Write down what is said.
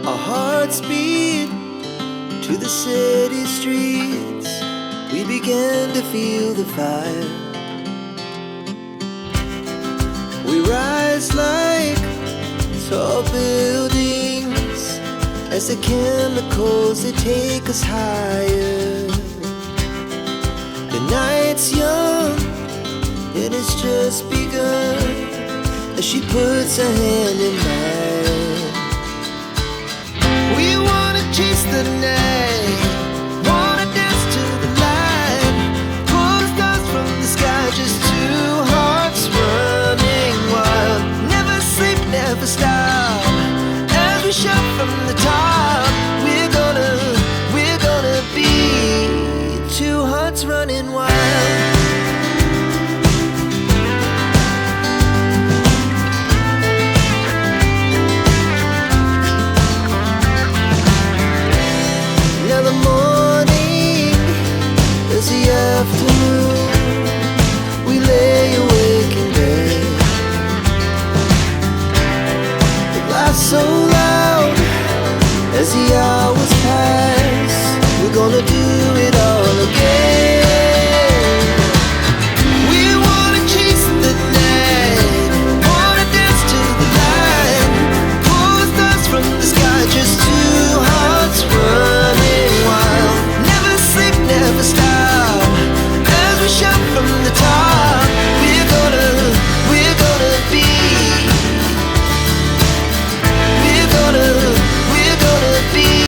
Our hearts beat to the city streets. We began to feel the fire. We rise like tall buildings as the chemicals, they take us higher. The night's young, it has just begun as she puts her hand in mine.